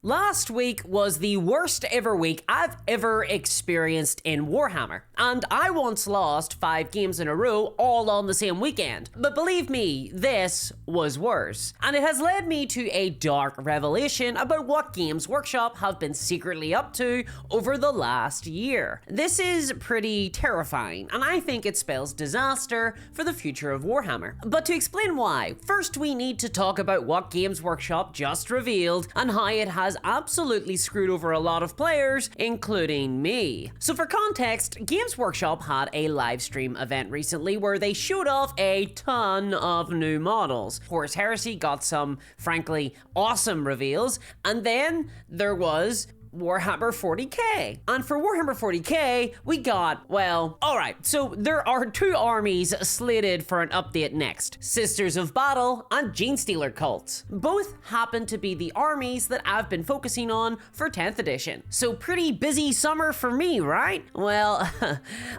Last week was the worst ever week I've ever experienced in Warhammer, and I once lost 5 games in a row all on the same weekend. But believe me, this was worse. And it has led me to a dark revelation about what Games Workshop have been secretly up to over the last year. This is pretty terrifying, and I think it spells disaster for the future of Warhammer. But to explain why, first we need to talk about what Games Workshop just revealed and how it has absolutely screwed over a lot of players, including me. So for context, Games Workshop had a live stream event recently where they showed off a ton of new models. Horus Heresy got some, frankly, awesome reveals, and then there was Warhammer 40k. And for Warhammer 40k, we got, well, alright, so there are 2 armies slated for an update next. Sisters of Battle and Genestealer Cults. Both happen to be the armies that I've been focusing on for 10th edition. So pretty busy summer for me, right? Well,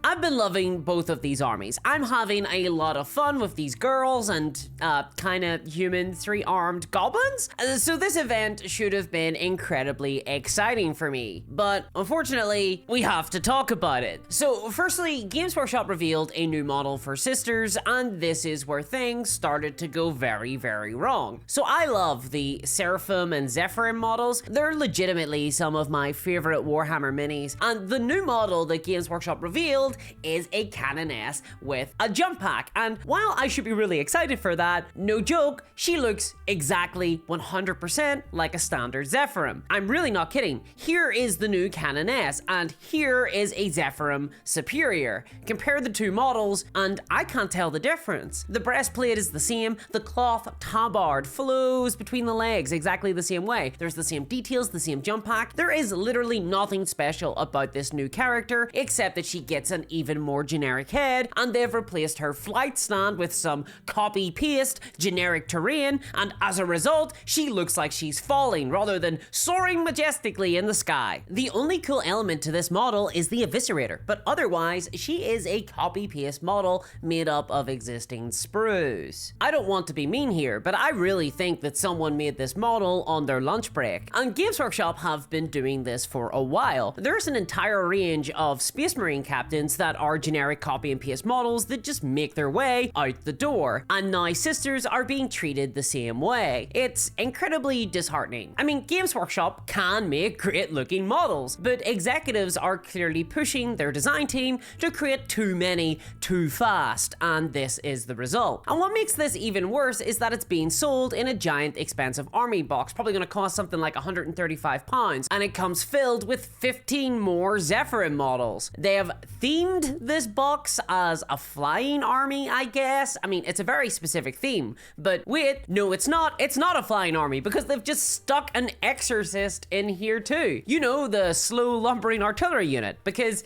I've been loving both of these armies. I'm having a lot of fun with these girls and kinda human 3-armed goblins. So this event should have been incredibly exciting for me, but unfortunately, we have to talk about it. So firstly, Games Workshop revealed a new model for Sisters, and this is where things started to go very, very wrong. So I love the Seraphim and Zephyrim models. They're legitimately some of my favorite Warhammer minis, and the new model that Games Workshop revealed is a Canoness with a jump pack, and while I should be really excited for that, no joke, she looks exactly 100% like a standard Zephyrim. I'm really not kidding. Here is the new Canoness, and here is a Zephyrim Superior. Compare the 2 models, and I can't tell the difference. The breastplate is the same, the cloth tabard flows between the legs exactly the same way. There's the same details, the same jump pack. There is literally nothing special about this new character, except that she gets an even more generic head, and they've replaced her flight stand with some copy-paste generic terrain, and as a result, she looks like she's falling rather than soaring majestically in the sky. The only cool element to this model is the Eviscerator, but otherwise, she is a copy-paste model made up of existing sprues. I don't want to be mean here, but I really think that someone made this model on their lunch break, and Games Workshop have been doing this for a while. There's an entire range of Space Marine captains that are generic copy and paste models that just make their way out the door, and now Sisters are being treated the same way. It's incredibly disheartening. I mean, Games Workshop can make great looking models, but executives are clearly pushing their design team to create too many too fast, and this is the result. And what makes this even worse is that it's being sold in a giant expensive army box, probably going to cost something like £135, and it comes filled with 15 more Zephyrim models. They have themed this box as a flying army, I guess. I mean, it's a very specific theme, but wait, no, it's not a flying army, because they've just stuck an exorcist in here too. You know, the slow lumbering artillery unit, because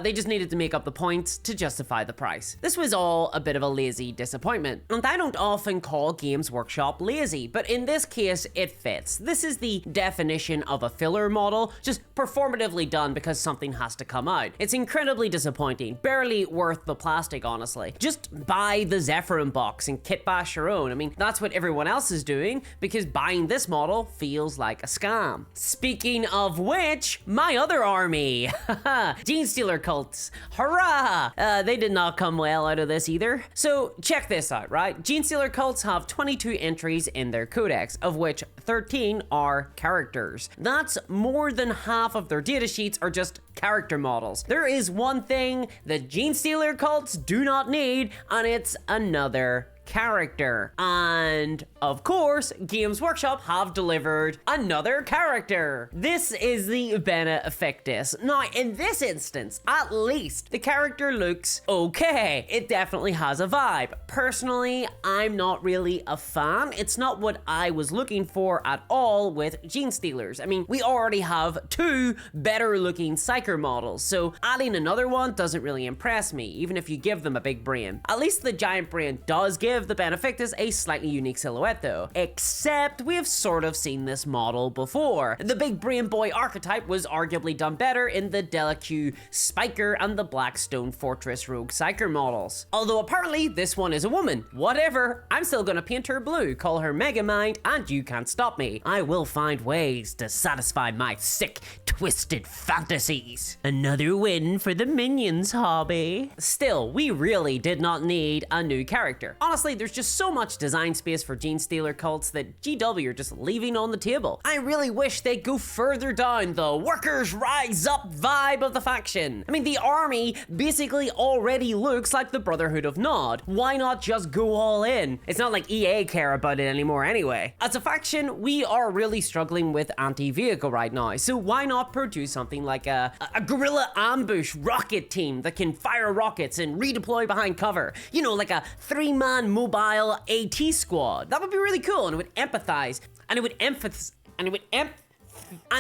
they just needed to make up the points to justify the price. This was all a bit of a lazy disappointment, and I don't often call Games Workshop lazy, but in this case it fits. This is the definition of a filler model, just performatively done because something has to come out. It's incredibly disappointing, barely worth the plastic, honestly. Just buy the Zephyrim box and kit bash your own. I mean, that's what everyone else is doing, because buying this model feels like a scam. Speaking of which, my other army, Genestealer Cults, hurrah! They did not come well out of this either. So check this out, right? Genestealer Cults have 22 entries in their codex, of which 13 are characters. That's more than half of their datasheets are just character models. There is one thing that Genestealer Cults do not need, and it's another character. And of course, Games Workshop have delivered another character. This is the Bene Effectus. Now, in this instance, at least, the character looks okay. It definitely has a vibe. Personally, I'm not really a fan. It's not what I was looking for at all with Genestealers. I mean, we already have 2 better looking Psyker models, so adding another one doesn't really impress me, even if you give them a big brain. At least the giant brain does give give the Benefactus a slightly unique silhouette though, except we have sort of seen this model before. The big brain boy archetype was arguably done better in the Delaque Spiker and the Blackstone Fortress Rogue Psyker models. Although apparently this one is a woman. Whatever, I'm still gonna paint her blue, call her Megamind, and you can't stop me. I will find ways to satisfy my sick, twisted fantasies. Another win for the Minions hobby. Still, we really did not need a new character. Honestly, there's just so much design space for Genestealer cults that GW are just leaving on the table. I really wish they'd go further down the workers rise up vibe of the faction. I mean, the army basically already looks like the Brotherhood of Nod. Why not just go all in? It's not like EA care about it anymore anyway. As a faction, we are really struggling with anti-vehicle right now, so why not produce something like a guerrilla ambush rocket team that can fire rockets and redeploy behind cover? You know, like a 3-man mobile AT squad. That would be really cool, and it would empathize, and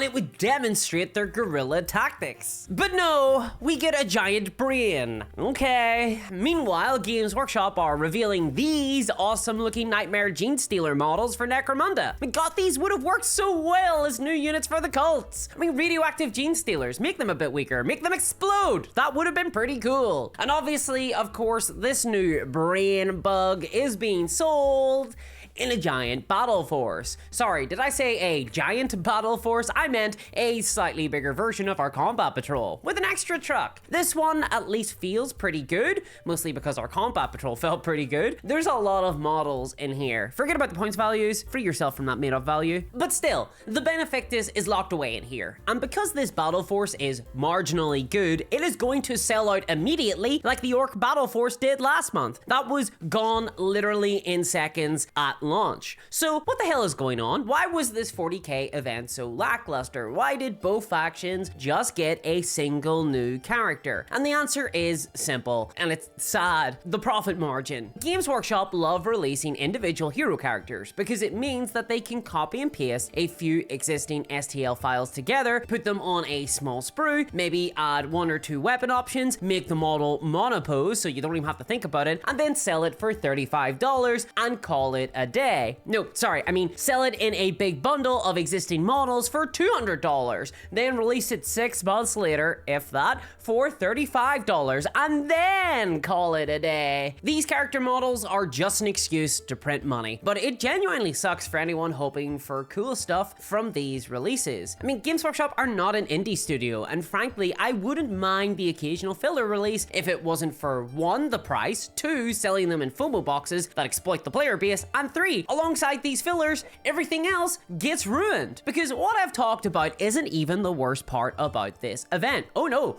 it would demonstrate their guerrilla tactics. But no, we get a giant brain. Okay. Meanwhile, Games Workshop are revealing these awesome looking Nightmare Genestealer models for Necromunda. I mean, God, these would have worked so well as new units for the cults. I mean, radioactive Genestealers, make them a bit weaker, make them explode. That would have been pretty cool. And obviously, of course, this new brain bug is being sold in a giant battle force. Sorry, did I say a giant battle force? I meant a slightly bigger version of our combat patrol with an extra truck. This one at least feels pretty good, mostly because our combat patrol felt pretty good. There's a lot of models in here. Forget about the points values, free yourself from that made up value. But still, the Benefactus is locked away in here. And because this battle force is marginally good, it is going to sell out immediately like the Orc battle force did last month. That was gone literally in seconds at launch. So what the hell is going on? Why was this 40k event so lackluster? Why did both factions just get a single new character? And the answer is simple, and it's sad: the profit margin. Games Workshop love releasing individual hero characters because it means that they can copy and paste a few existing STL files together, put them on a small sprue, maybe add 1 or 2 weapon options, make the model monopose so you don't even have to think about it, and then sell it for $35 and call it a day. No, sorry, I mean sell it in a big bundle of existing models for $200, then release it 6 months later, if that, for $35, and then call it a day. These character models are just an excuse to print money, but it genuinely sucks for anyone hoping for cool stuff from these releases. I mean, Games Workshop are not an indie studio, and frankly, I wouldn't mind the occasional filler release if it wasn't for 1, the price, 2, selling them in FOMO boxes that exploit the player base, and 3, alongside these fillers, everything else gets ruined. Because what I've talked about isn't even the worst part about this event. Oh no,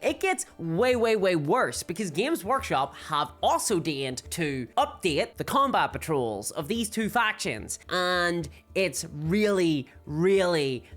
it gets way worse, because Games Workshop have also deigned to update the combat patrols of these two factions, and it's really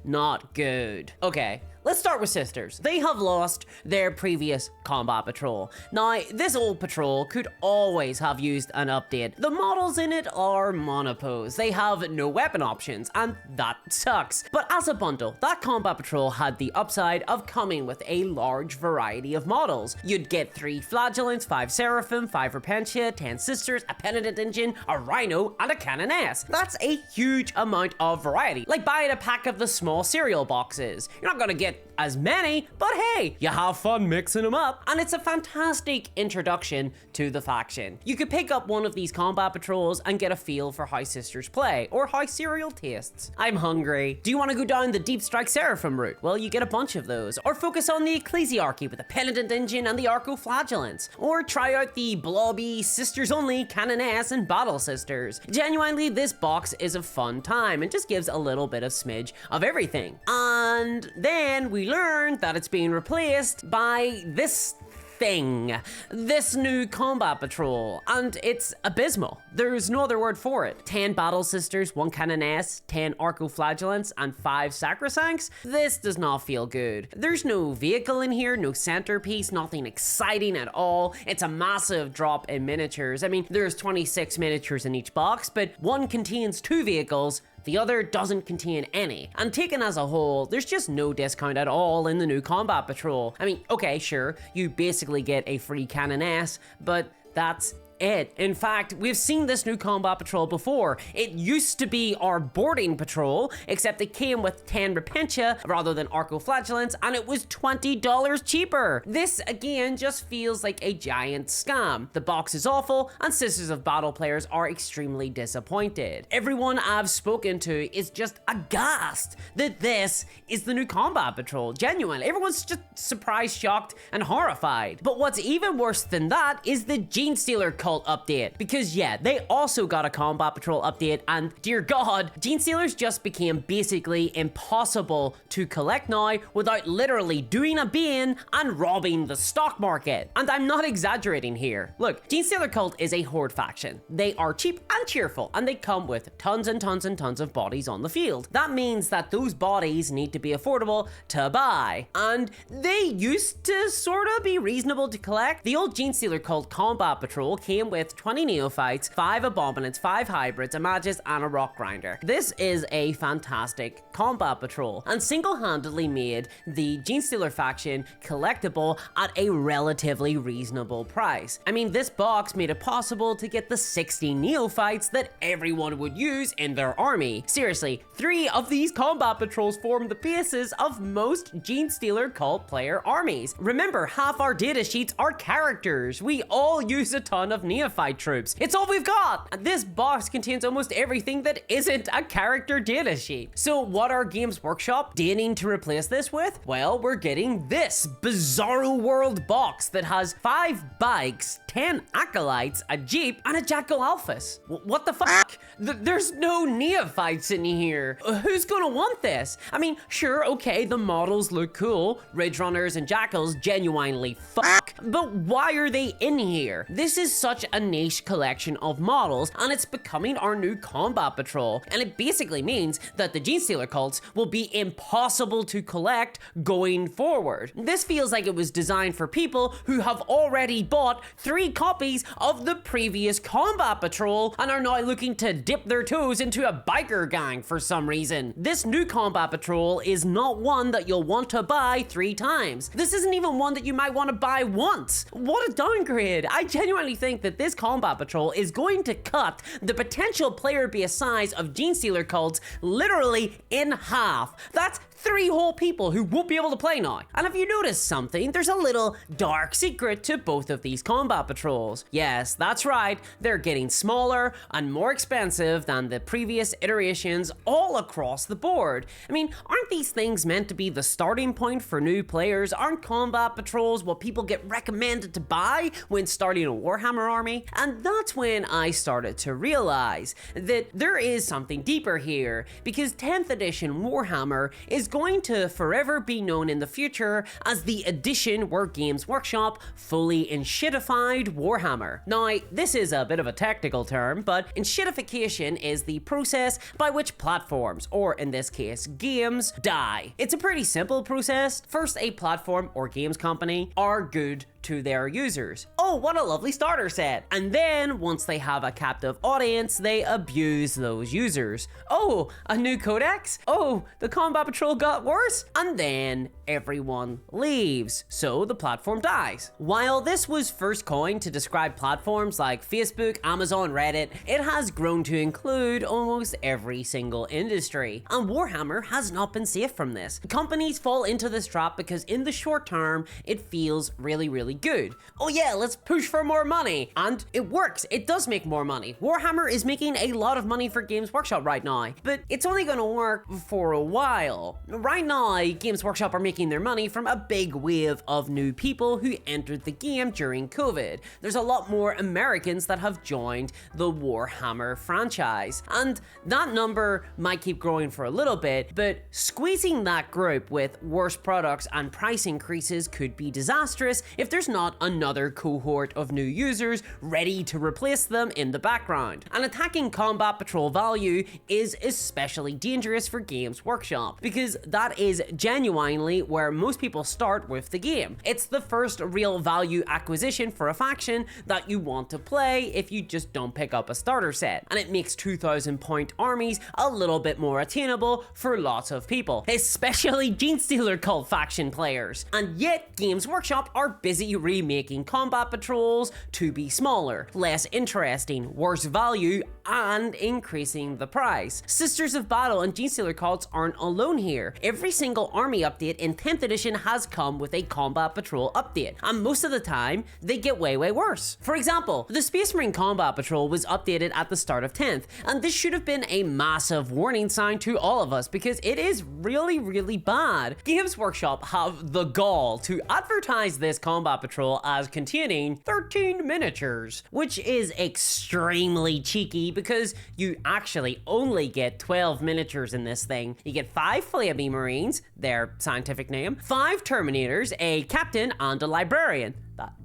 not good. Okay, let's start with Sisters. They have lost their previous combat patrol. Now, this old patrol could always have used an update. The models in it are monopose. They have no weapon options, and that sucks. But as a bundle, that combat patrol had the upside of coming with a large variety of models. You'd get 3 Flagellants, 5 Seraphim, 5 Repentia, 10 Sisters, a Penitent Engine, a Rhino, and a Canoness. That's a huge amount of variety. Like buying a pack of the small cereal boxes. You're not gonna get as many, but hey, you have fun mixing them up, and it's a fantastic introduction to the faction. You could pick up one of these combat patrols and get a feel for how Sisters play, or how cereal tastes. I'm hungry. Do you want to go down the Deep Strike Seraphim route? Well, you get a bunch of those. Or focus on the Ecclesiarchy with the Penitent Engine and the Arco Flagellants. Or try out the blobby Sisters Only Canoness and Battle Sisters. Genuinely, this box is a fun time and just gives a little bit of smidge of everything. And then we learned that it's being replaced by this thing, this new combat patrol, and it's abysmal. There's no other word for it. 10 Battle Sisters, 1 Canoness, 10 Arco Flagellants, and 5 Sacrosancts. This does not feel good. There's no vehicle in here, no centerpiece, nothing exciting at all. It's a massive drop in miniatures. I mean, there's 26 miniatures in each box, but one contains 2 vehicles, the other doesn't contain any. And taken as a whole, there's just no discount at all in the new combat patrol. I mean, okay, sure, you basically get a free Canoness, but that's it. In fact, we've seen this new combat patrol before. It used to be our boarding patrol, except it came with 10 repentia rather than arcoflagellants, and it was $20 cheaper. This again just feels like a giant scam. The box is awful, and Sisters of Battle players are extremely disappointed. Everyone I've spoken to is just aghast that this is the new combat patrol. Genuinely, everyone's just surprised, shocked, and horrified. But what's even worse than that is the Gene Stealer cult update, because yeah, they also got a combat patrol update, and dear god, Gene Stealers just became basically impossible to collect now without literally doing a bin and robbing the stock market. And I'm not exaggerating here. Look, Gene Stealer cult is a horde faction. They are cheap and cheerful, and they come with tons and tons and tons of bodies on the field. That means that those bodies need to be affordable to buy, and they used to sort of be reasonable to collect. The old Gene Stealer cult combat patrol came with 20 neophytes, 5 abominants, 5 hybrids, a magus, and a rock grinder. This is a fantastic combat patrol, and single-handedly made the Gene Stealer faction collectible at a relatively reasonable price. I mean, this box made it possible to get the 60 neophytes that everyone would use in their army. Seriously, 3 of these combat patrols form the basis of most Gene Stealer cult player armies. Remember, half our data sheets are characters. We all use a ton of neophyte troops. It's all we've got. And this box contains almost everything that isn't a character data sheet. So what are Games Workshop deigning to replace this with? Well, we're getting this Bizarro World box that has 5 bikes, 10 acolytes, a jeep, and a Jackal Alphas. What the fuck? There's no neophytes in here. Who's gonna want this? I mean, sure, okay, the models look cool. Ridge Runners and Jackals genuinely fuck, but why are they in here? This is such a niche collection of models, and it's becoming our new combat patrol, and it basically means that the Gene Stealer cults will be impossible to collect going forward. This feels like it was designed for people who have already bought 3 copies of the previous combat patrol and are now looking to dip their toes into a biker gang for some reason. This new combat patrol is not one that you'll want to buy 3 times. This isn't even one that you might want to buy once. What a downgrade. I genuinely think that this combat patrol is going to cut the potential player base size of Gene Stealer cults literally in half. That's 3 whole people who won't be able to play now. And if you notice something, there's a little dark secret to both of these combat patrols. Yes, that's right, they're getting smaller and more expensive than the previous iterations all across the board. I mean, aren't these things meant to be the starting point for new players? Aren't combat patrols what people get recommended to buy when starting a Warhammer army? And that's when I started to realize that there is something deeper here, because 10th edition Warhammer is going to forever be known in the future as the edition where Games Workshop fully enshittified Warhammer. Now, this is a bit of a technical term, but enshittification is the process by which platforms, or in this case, games, die. It's a pretty simple process. First, a platform or games company are good to their users. Oh, what a lovely starter set. And then once they have a captive audience, they abuse those users. Oh, a new codex? Oh, the combat patrol got worse? And then everyone leaves, so the platform dies. While this was first coined to describe platforms like Facebook, Amazon, Reddit, it has grown to include almost every single industry. And Warhammer has not been safe from this. Companies fall into this trap because in the short term, it feels really good. Oh yeah, let's push for more money. And it works. It does make more money. Warhammer is making a lot of money for Games Workshop right now, but it's only gonna work for a while. Right now, Games Workshop are making their money from a big wave of new people who entered the game during COVID. There's a lot more Americans that have joined the Warhammer franchise, and that number might keep growing for a little bit, but squeezing that group with worse products and price increases could be disastrous if there's not another cohort of new users ready to replace them in the background. And attacking combat patrol value is especially dangerous for Games Workshop, because that is genuinely where most people start with the game. It's the first real value acquisition for a faction that you want to play if you just don't pick up a starter set, and it makes 2,000 point armies a little bit more attainable for lots of people, especially Gene Stealer cult faction players. And yet Games Workshop are busy remaking combat patrols to be smaller, less interesting, worse value, and increasing the price. Sisters of Battle and Genestealer cults aren't alone here. Every single army update in 10th edition has come with a combat patrol update, and most of the time, they get way worse. For example, the Space Marine combat patrol was updated at the start of 10th, and this should have been a massive warning sign to all of us because it is really bad. Games Workshop have the gall to advertise this combat patrol as containing 13 miniatures, which is extremely cheeky because you actually only get 12 miniatures in this thing. You get 5 Flamey Marines, their scientific name, 5 Terminators, a captain, and a librarian.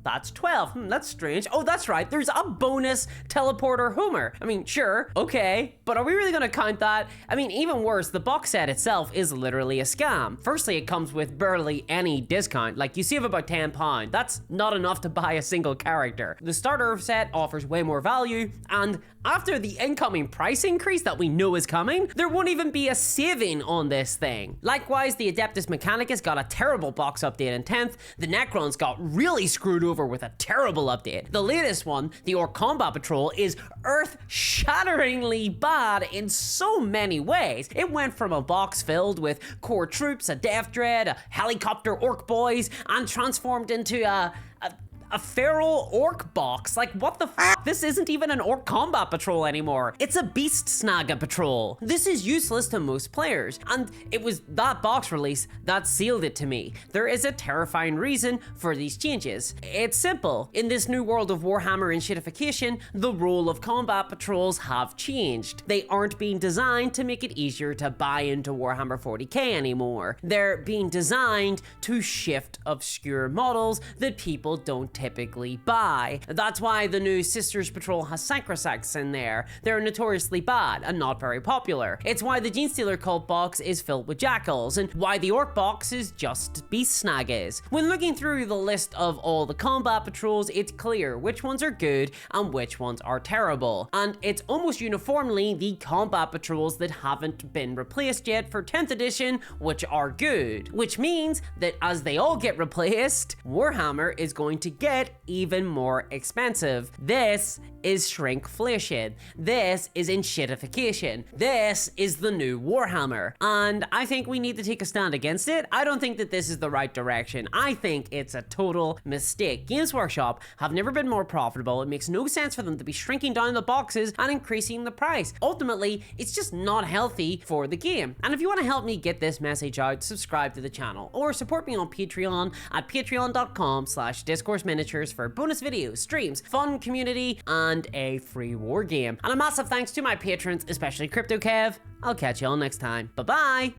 That's 12. That's strange. Oh, that's right. There's a bonus teleporter Homer. I mean, sure, okay, but are we really gonna count that? I mean, even worse, the box set itself is literally a scam. Firstly, it comes with barely any discount. Like, you save about £10. That's not enough to buy a single character. The starter set offers way more value, and after the incoming price increase that we know is coming, there won't even be a saving on this thing. Likewise, the Adeptus Mechanicus got a terrible box update in 10th. The Necrons got really screwed over with a terrible update. The latest one, the Orc Combat Patrol, is earth-shatteringly bad in so many ways. It went from a box filled with core troops, a Death Dread, a helicopter Orc boys, and transformed into a feral orc box. Like, what the f? This isn't even an orc combat patrol anymore. It's a beast snagga patrol. This is useless to most players, and it was that box release that sealed it to me. There is a terrifying reason for these changes. It's simple. In this new world of Warhammer and shitification, the role of combat patrols have changed. They aren't being designed to make it easier to buy into Warhammer 40k anymore. They're being designed to shift obscure models that people don't typically buy. That's why the new Sisters Patrol has Synchrosects in there. They're notoriously bad and not very popular. It's why the Genestealer cult box is filled with jackals, and why the Orc box is just beast snaggas. When looking through the list of all the combat patrols, it's clear which ones are good and which ones are terrible. And it's almost uniformly the combat patrols that haven't been replaced yet for 10th edition, which are good. Which means that as they all get replaced, Warhammer is going to get even more expensive. This is shrinkflation. This is enshittification. This is the new Warhammer. And I think we need to take a stand against it. I don't think that this is the right direction. I think it's a total mistake. Games Workshop have never been more profitable. It makes no sense for them to be shrinking down the boxes and increasing the price. Ultimately, it's just not healthy for the game. And if you want to help me get this message out, subscribe to the channel or support me on Patreon at patreon.com/discourseminiatures for bonus videos, streams, fun community, and a free war game. And a massive thanks to my patrons, especially CryptoKev. I'll catch you all next time. Bye-bye.